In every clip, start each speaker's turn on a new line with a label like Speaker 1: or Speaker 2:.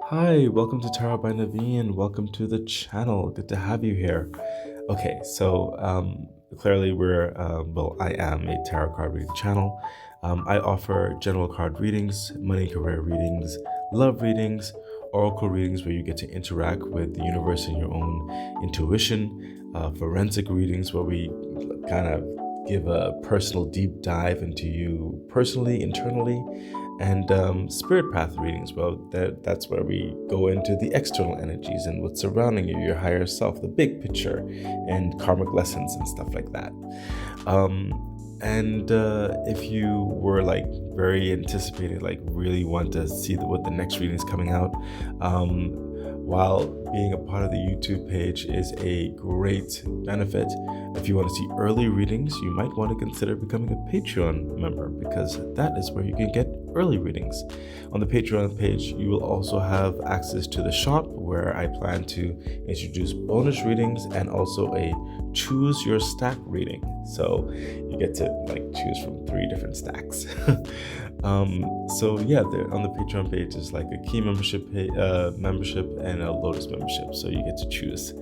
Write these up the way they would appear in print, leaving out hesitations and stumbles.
Speaker 1: Hi, welcome to Tarot by Naveen. Welcome to the channel. Good to have you here. Okay, so clearly I am a tarot card reading channel. I offer general card readings, money career readings, love readings, oracle readings where you get to interact with the universe and your own intuition, forensic readings where we kind of give a personal deep dive into you personally, internally, and spirit path readings. Well, that's where we go into the external energies and what's surrounding you, your higher self, the big picture, and karmic lessons and stuff like that. And if you were like very anticipated, like really want to see what the next reading is coming out, while being a part of the YouTube page is a great benefit, if you want to see early readings, you might want to consider becoming a Patreon member because that is where you can get early readings. On the Patreon page, you will also have access to the shop where I plan to introduce bonus readings and also a choose your stack reading. So you get to like choose from 3 different stacks. So yeah, there on the Patreon page is like a key membership and a Lotus membership. So you get to choose.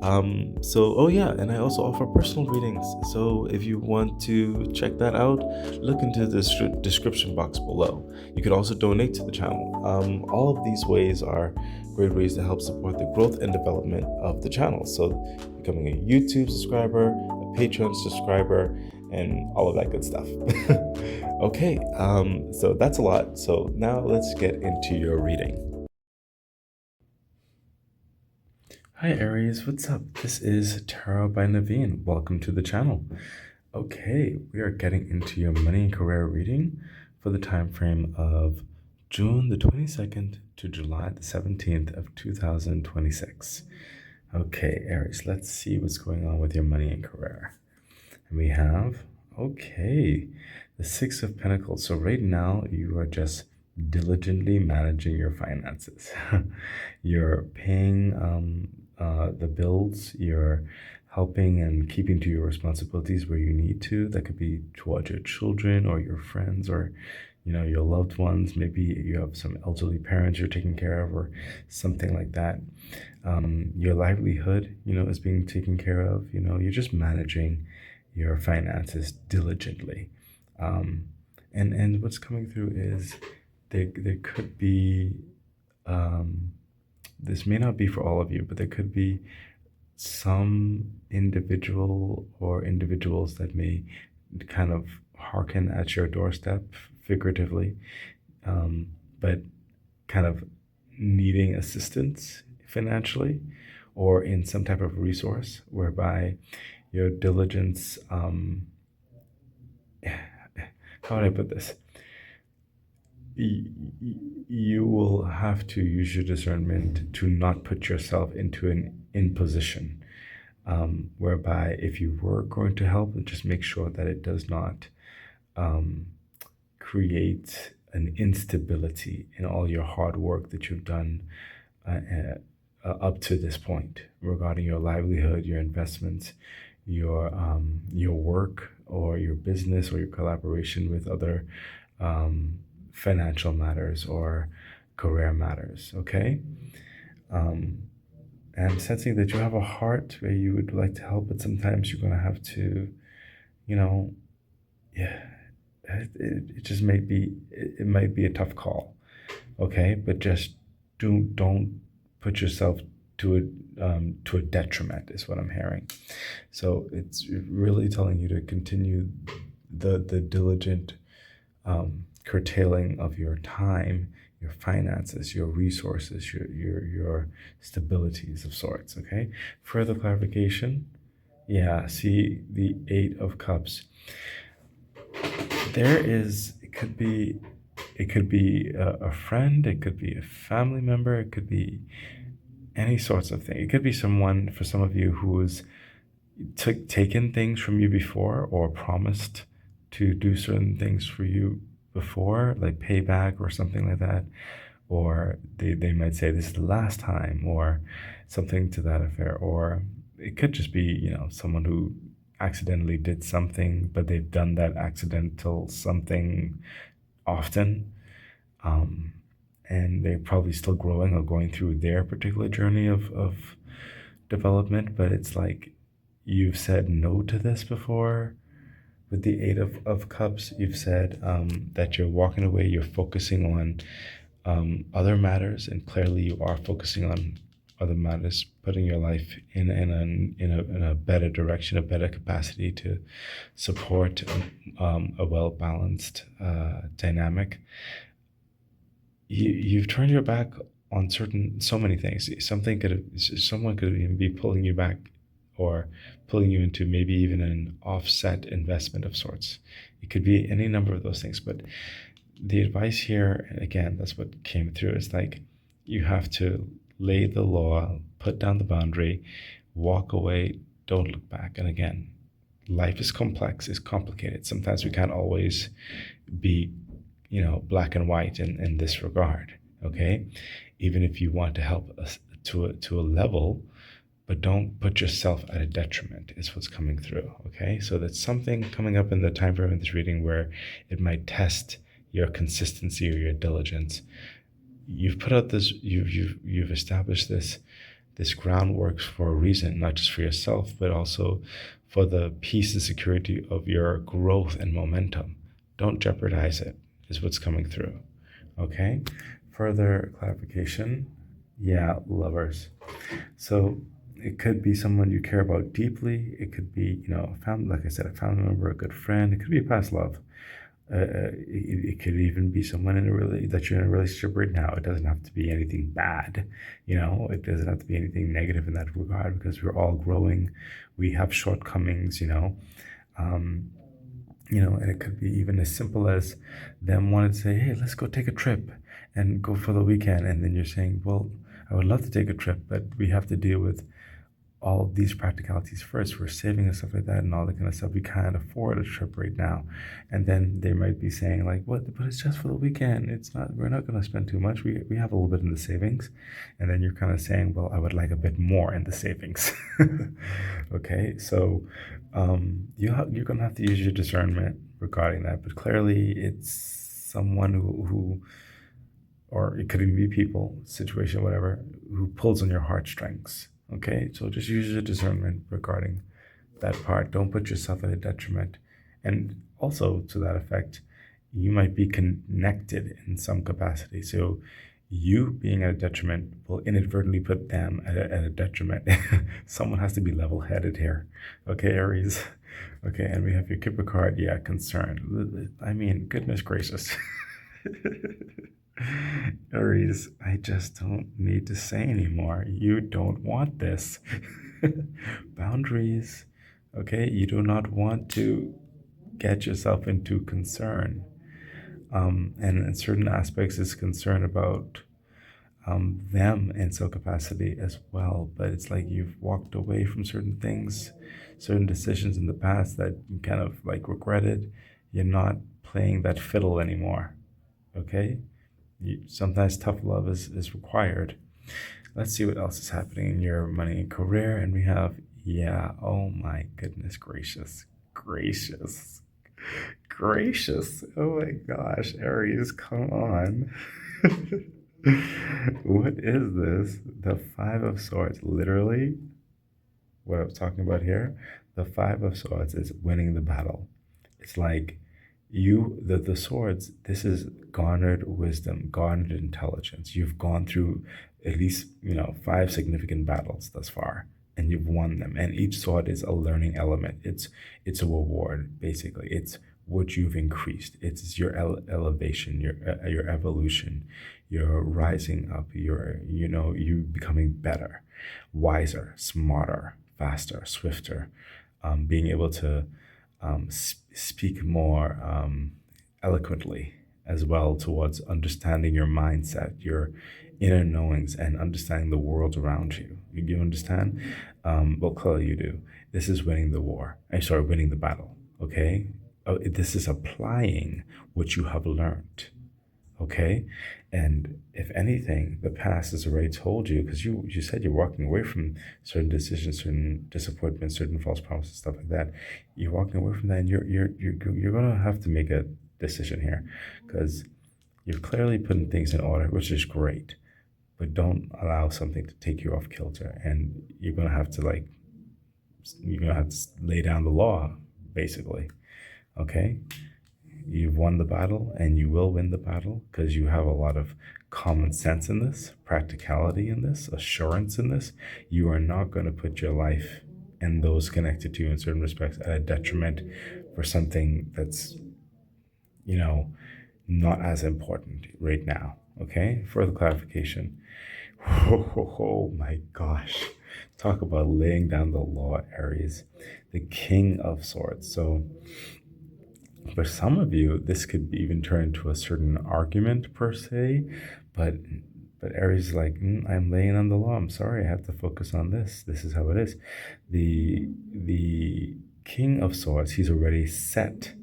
Speaker 1: Oh yeah, and I also offer personal readings. So if you want to check that out, look into the description box below. You can also donate to the channel. All of these ways are great ways to help support the growth and development of the channel. So becoming a YouTube subscriber, a Patreon subscriber, and all of that good stuff. Okay, so that's a lot. So now let's get into your reading. Hi Aries, what's up? This is Tarot by Naveen. Welcome to the channel. Okay, we are getting into your money and career reading for the time frame of June the 22nd to July the 17th of 2026. Okay, Aries, let's see what's going on with your money and career. And we have, okay, the Six of Pentacles. So right now you are just diligently managing your finances. You're paying the bills, you're helping and keeping to your responsibilities where you need to. That could be towards your children or your friends or your loved ones. Maybe you have some elderly parents you're taking care of or something like that. Your livelihood is being taken care of. You're just managing your finances diligently. And what's coming through is there could be, this may not be for all of you, but there could be some individual or individuals that may kind of hearken at your doorstep figuratively, but kind of needing assistance financially or in some type of resource whereby your diligence, how would I put this? You will have to use your discernment to not put yourself into an imposition, whereby if you were going to help, just make sure that it does not create an instability in all your hard work that you've done up to this point regarding your livelihood, your investments, your work or your business or your collaboration with other financial matters or career matters. Okay. And I'm sensing that you have a heart where you would like to help, but sometimes you're going to have to, you know, yeah, it just may be, it might be a tough call. Okay. But just don't put yourself to a detriment is what I'm hearing. So it's really telling you to continue the diligent curtailing of your time, your finances, your resources, your stabilities of sorts. Okay. Further clarification. Yeah. See the Eight of Cups. There is. It could be a friend. It could be a family member. It could be any sorts of thing. It could be someone for some of you who's taken things from you before or promised to do certain things for you before, like payback or something like that. Or they might say this is the last time or something to that affair. Or it could just be, someone who accidentally did something, but they've done that accidental something often. Um, and they're probably still growing or going through their particular journey of development. But it's like you've said no to this before. With the Eight of Cups, you've said that you're walking away, you're focusing on other matters, and clearly you are focusing on other matters, putting your life in a better direction, a better capacity to support a well balanced dynamic. You've turned your back on so many things. Someone could even be pulling you back, or pulling you into maybe even an offset investment of sorts. It could be any number of those things, but the advice here, and again, that's what came through, is like you have to lay the law, put down the boundary, walk away, don't look back. And again, life is complex, it's complicated. Sometimes we can't always be, black and white in this regard. Okay, even if you want to help us to a level, but don't put yourself at a detriment, is what's coming through. Okay, so that's something coming up in the time frame of this reading where it might test your consistency or your diligence. You've put out this, you've established this groundwork for a reason, not just for yourself, but also for the peace and security of your growth and momentum. Don't jeopardize it, is what's coming through. Okay, further clarification. Yeah, lovers. So it could be someone you care about deeply. It could be, a family, like I said, a family member, a good friend. It could be a past love. It could even be someone that you're in a relationship right now. It doesn't have to be anything bad, It doesn't have to be anything negative in that regard, because we're all growing. We have shortcomings, Um, and it could be even as simple as them wanting to say, "Hey, let's go take a trip and go for the weekend," and then you're saying, "Well, I would love to take a trip, but we have to deal with all of these practicalities first. We're saving and stuff like that and all that kind of stuff. We can't afford a trip right now." And then they might be saying like, "What? But it's just for the weekend. It's not. We're not going to spend too much. We have a little bit in the savings." And then you're kind of saying, "Well, I would like a bit more in the savings." Okay, so you're going to have to use your discernment regarding that. But clearly, it's someone who, or it could even be people, situation, whatever, who pulls on your heartstrings. Okay, so just use your discernment regarding that part. Don't put yourself at a detriment. And also, to that effect, you might be connected in some capacity. So, you being at a detriment will inadvertently put them at a detriment. Someone has to be level headed here. Okay, Aries. Okay, and we have your Kipper card. Yeah, concern. I mean, goodness gracious. Aries, I just don't need to say anymore. You don't want this. Boundaries. Okay, you do not want to get yourself into concern. And in certain aspects, is concern about them in some capacity as well. But it's like you've walked away from certain things, certain decisions in the past that you kind of like regretted. You're not playing that fiddle anymore. Okay? Sometimes tough love is required. Let's see what else is happening in your money and career. And we have, yeah, oh my goodness gracious. Gracious. Gracious. Oh my gosh, Aries, come on. What is this? The Five of Swords. Literally, what I'm talking about here, the Five of Swords is winning the battle. It's like the swords, this is garnered wisdom, garnered intelligence. You've gone through at least, five significant battles thus far, and you've won them. And each sword is a learning element. It's a reward, basically. It's what you've increased. It's your elevation, your evolution, your rising up, you becoming better, wiser, smarter, faster, swifter, being able to speak more eloquently as well, towards understanding your mindset, your inner knowings, and understanding the world around you. You understand? Well, clearly you do. This is winning the war. I'm sorry, winning the battle. Okay? This is applying what you have learned. Okay, and if anything, the past has already told you, because you said you're walking away from certain decisions, certain disappointments, certain false promises, stuff like that. You're walking away from that, and you're gonna have to make a decision here, because You're clearly putting things in order, which is great, but don't allow something to take you off kilter. And you're gonna have to lay down the law, basically. Okay, you've won the battle, and you will win the battle because you have a lot of common sense in this, practicality in this, assurance in this. You are not going to put your life and those connected to you in certain respects at a detriment for something that's, you know, not as important right now. Okay, further clarification. Oh my gosh. Talk about laying down the law, Aries. The King of Swords. So, for some of you, this could even turn into a certain argument per se, but Aries is like, I'm laying on the law. I'm sorry, I have to focus on this. This is how it is. The King of Swords, he's already set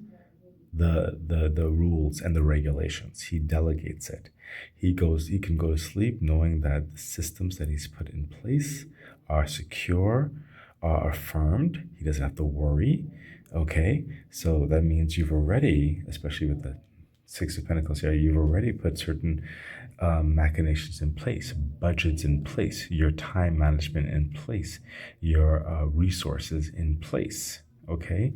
Speaker 1: the rules and the regulations. He delegates it. He can go to sleep knowing that the systems that he's put in place are secure, are affirmed. He doesn't have to worry. Okay, so that means you've already, especially with the Six of Pentacles here, you've already put certain machinations in place, budgets in place, your time management in place, your resources in place. Okay,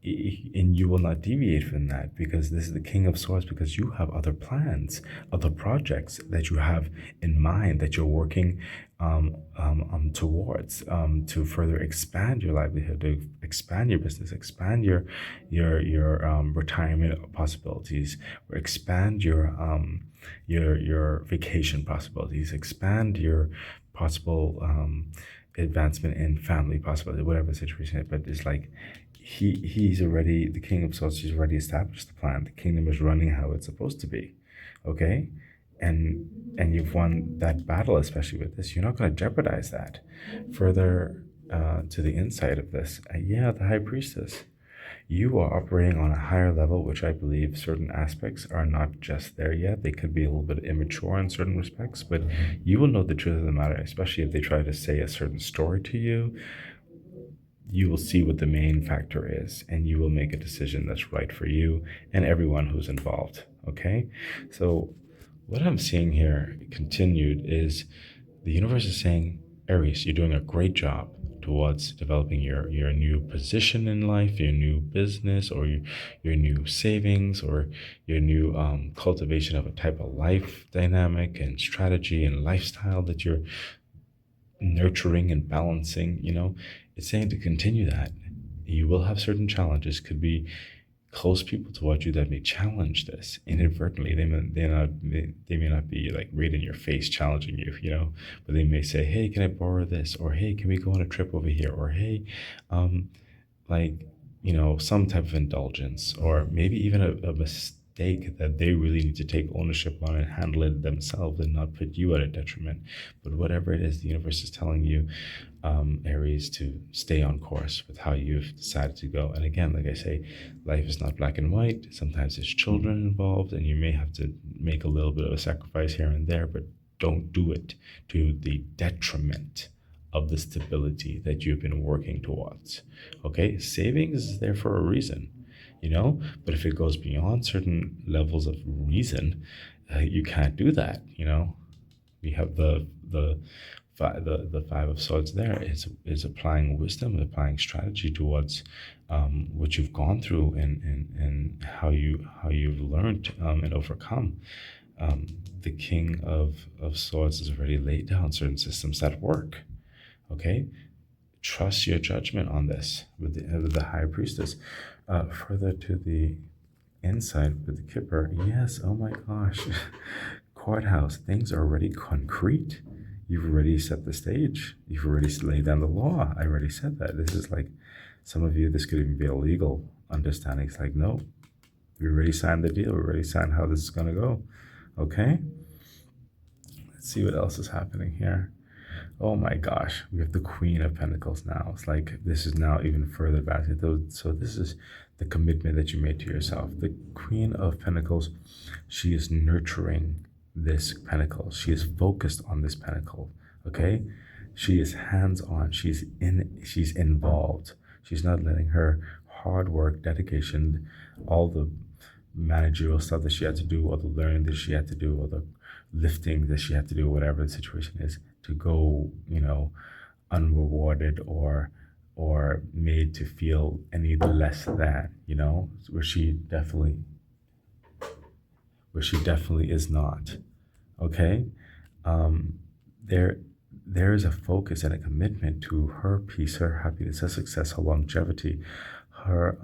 Speaker 1: and you will not deviate from that because this is the King of Swords, because you have other plans, other projects that you have in mind that you're working towards, to further expand your livelihood, to expand your business, expand your retirement possibilities, or expand your vacation possibilities, expand your possible advancement in family possibility, whatever the situation is. But it's like he's already the King of Swords. He's already established the plan. The kingdom is running how it's supposed to be. Okay, and you've won that battle, especially with this. You're not going to jeopardize that. Further to the insight of this, yeah, the High Priestess. You are operating on a higher level, which I believe certain aspects are not just there yet. They could be a little bit immature in certain respects, but you will know the truth of the matter, especially if they try to say a certain story to you. You will see what the main factor is, and you will make a decision that's right for you and everyone who's involved. Okay? So, what I'm seeing here continued is the universe is saying, Aries, you're doing a great job towards developing your new position in life, your new business, or your new savings, or your new cultivation of a type of life dynamic and strategy and lifestyle that you're nurturing and balancing. It's saying to continue that. You will have certain challenges, could be close people towards you that may challenge this inadvertently. They may not be like right in your face challenging you, but they may say, hey, can I borrow this? Or hey, can we go on a trip over here? Or hey, like, some type of indulgence, or maybe even a mistake that they really need to take ownership on and handle it themselves and not put you at a detriment. But whatever it is, the universe is telling you, Aries, to stay on course with how you've decided to go. And again, like I say, life is not black and white. Sometimes there's children involved, and you may have to make a little bit of a sacrifice here and there, but don't do it to the detriment of the stability that you've been working towards. Okay, savings is there for a reason, but if it goes beyond certain levels of reason, you can't do that. We have the Five of Swords there is applying wisdom, applying strategy towards what you've gone through, and how you've learned and overcome. The King of Swords has already laid down certain systems that work. Okay, trust your judgment on this with the High Priestess. Further to the inside with the Kipper, yes, oh my gosh, courthouse, things are already concrete. You've already set the stage. You've already laid down the law. I already said that. This is like, some of you, this could even be a legal understanding. It's like, no, we already signed the deal. We already signed how this is going to go. Okay? Let's see what else is happening here. Oh my gosh, we have the Queen of Pentacles now. It's like this is now even further back. So this is the commitment that you made to yourself. The Queen of Pentacles, she is nurturing this pentacle. She is focused on this pentacle. Okay? She is hands-on. She's involved. She's not letting her hard work, dedication, all the managerial stuff that she had to do, or the learning that she had to do, or the lifting that she had to do, whatever the situation is, to go, unrewarded or made to feel any less than, where she definitely is not. Okay, um, there there is a focus and a commitment to her peace, her happiness, her success, her longevity, her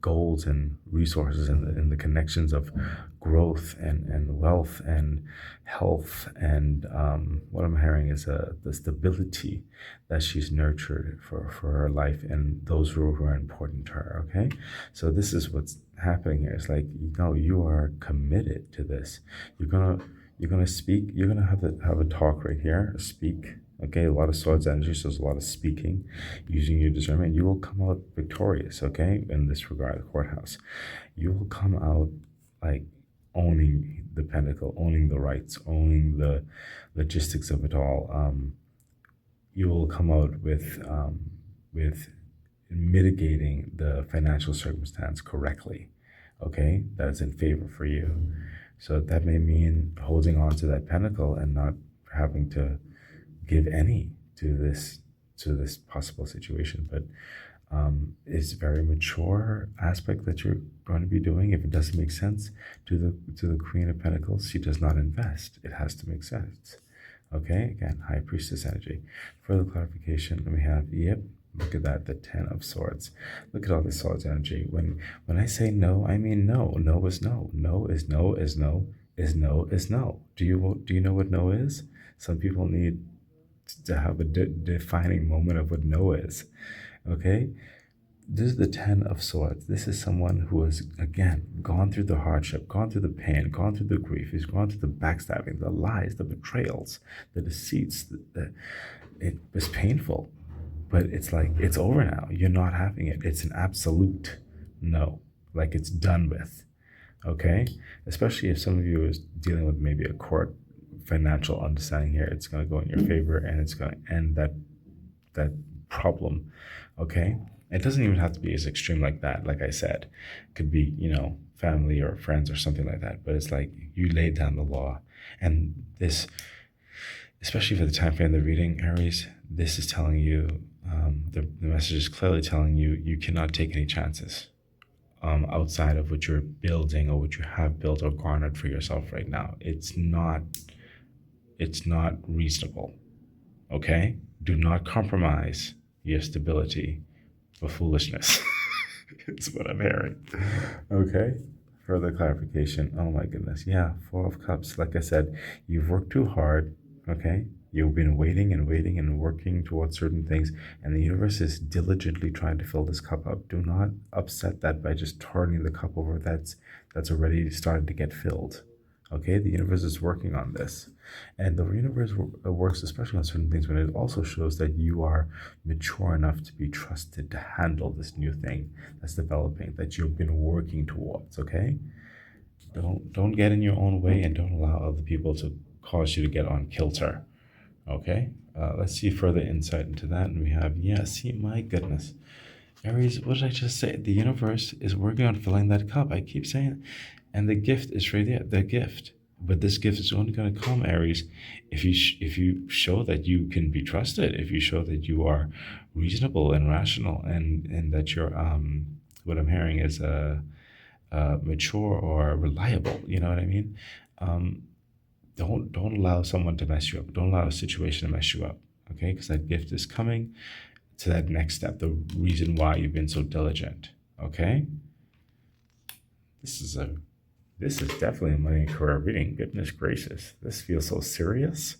Speaker 1: goals and resources, and the connections of growth and wealth and health, and what I'm hearing is the stability that she's nurtured for her life and those who are important to her. Okay, so this is what's happening here. It's like, you are committed to this. You're gonna speak. You're gonna have a talk right here. Speak. Okay, a lot of swords energy, so there's a lot of speaking, using your discernment. You will come out victorious. Okay, in this regard, the courthouse, you will come out like owning the pentacle, owning the rights, owning the logistics of it all. You will come out with mitigating the financial circumstance correctly. Okay, that is in favor for you. So that may mean holding on to that pentacle and not having to give any to this possible situation. But it's a very mature aspect that you're going to be doing. If it doesn't make sense to the Queen of Pentacles, she does not invest. It has to make sense. Okay, again, High Priestess energy. Further clarification, we have, yep, look at that, the Ten of Swords. Look at all this swords energy. When I say no, I mean no. No is no. No is no is no is no is no. Do you know what no is? Some people need to have a defining moment of what no is. Okay, this is the Ten of Swords. This is someone who has, again, gone through the hardship, gone through the pain, gone through the grief. He's gone through the backstabbing, the lies, the betrayals, the deceits. It was painful, but it's like, it's over now. You're not having it. It's an absolute no, like it's done with. Okay, especially if some of you is dealing with maybe a court financial understanding here, it's going to go in your favor, and it's going to end that problem. Okay, it doesn't even have to be as extreme like that. Like I said, it could be, family or friends or something like that. But it's like, you laid down the law, and this, especially for the time frame of the reading, Aries, this is telling you, the message is clearly telling you, you cannot take any chances outside of what you're building or what you have built or garnered for yourself right now. It's not reasonable. Okay, do not compromise your stability for foolishness. It's what I'm hearing. Okay, further clarification. Oh my goodness, yeah, Four of Cups. Like I said, you've worked too hard. Okay, you've been waiting and waiting and working towards certain things, and the universe is diligently trying to fill this cup up. Do not upset that by just turning the cup over that's already started to get filled. Okay, the universe is working on this, and the universe works especially on certain things when it also shows that you are mature enough to be trusted to handle this new thing that's developing, that you've been working towards. Okay, don't get in your own way, and don't allow other people to cause you to get on kilter. Okay, let's see further insight into that. And we have, yeah, see, my goodness, Aries, what did I just say? The universe is working on filling that cup. I keep saying, and the gift is right there, the gift. But this gift is only going to come, Aries, if you show that you can be trusted, if you show that you are reasonable and rational, and that you're, what I'm hearing is mature or reliable. You know what I mean? Um, don't allow someone to mess you up. Don't allow a situation to mess you up. Okay, because that gift is coming to that next step. The reason why you've been so diligent. Okay, this is a this is definitely a money and career reading. Goodness gracious, this feels so serious.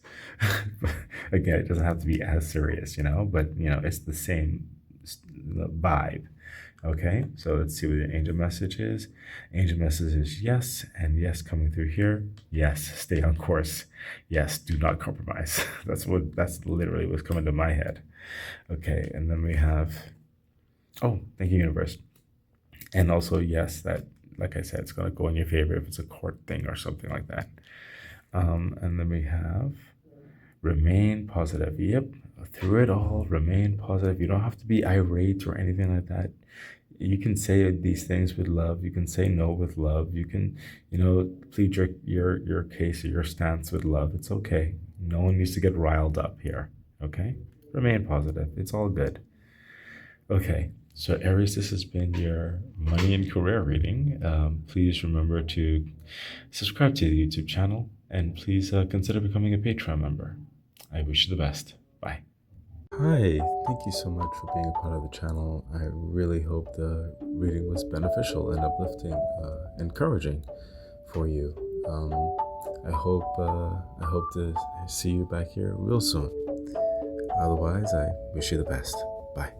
Speaker 1: Again, it doesn't have to be as serious, but it's the same vibe. Okay, so let's see what the angel message is. Angel message is yes, and yes coming through here. Yes, stay on course. Yes, do not compromise. That's literally what's coming to my head. Okay, and then we have, oh, thank you, universe. And also, yes, that, like I said, it's going to go in your favor if it's a court thing or something like that. And then we have remain positive. Yep, through it all, remain positive. You don't have to be irate or anything like that. you can say these things with love. You can say no with love. You can, plead your case or your stance with love. It's okay. No one needs to get riled up here. Okay? Remain positive. It's all good. Okay. So, Aries, this has been your money and career reading. Please remember to subscribe to the YouTube channel and please consider becoming a Patreon member. I wish you the best. Bye. Hi, thank you so much for being a part of the channel. I really hope the reading was beneficial and uplifting, encouraging for you. I hope to see you back here real soon. Otherwise, I wish you the best. Bye.